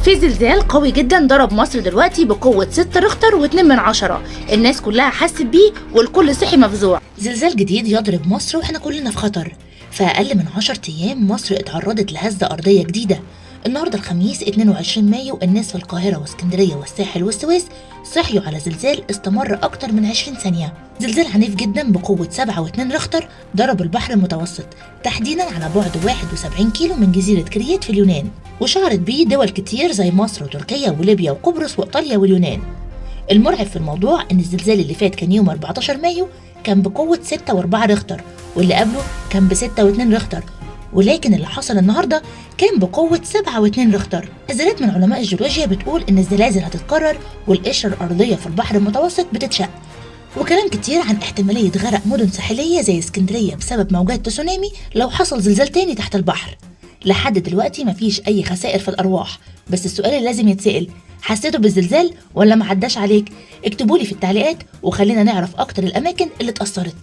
في زلزال قوي جدا ضرب مصر دلوقتي بقوة 6 ريختر و2 من 10. الناس كلها حست بيه والكل صحي مفزوع. زلزال جديد يضرب مصر واحنا كلنا في خطر. في أقل من 10 أيام مصر اتعرضت لهزة أرضية جديدة. النهارده الخميس 22 مايو الناس في القاهرة واسكندرية والساحل والسويس صحيوا على زلزال استمر أكتر من 20 ثانية. زلزال عنيف جدا بقوة 7.2 ريختر ضرب البحر المتوسط تحديدا على بعد 71 كيلو من جزيرة كريت في اليونان، وشعرت بيه دول كتير زي مصر وتركيا وليبيا وقبرص وإيطاليا واليونان. المرعب في الموضوع إن الزلزال اللي فات كان يوم 14 مايو كان بقوة 6.4 ريختر، واللي قبله كان ب6.2 ريختر، ولكن اللي حصل النهارده كان بقوة 7.2 ريختر. نظريات من علماء الجيولوجيا بتقول إن الزلازل هتتكرر والقشرة الأرضية في البحر المتوسط بتتشق، وكلام كتير عن احتمالية غرق مدن ساحلية زي اسكندرية بسبب موجات تسونامي لو حصل زلزال تاني تحت البحر. لحد دلوقتي مفيش أي خسائر في الأرواح، بس السؤال اللي لازم يتسأل: حسيتوا بالزلزال ولا معداش عليك؟ اكتبولي في التعليقات وخلينا نعرف أكتر الأماكن اللي اتأثرت.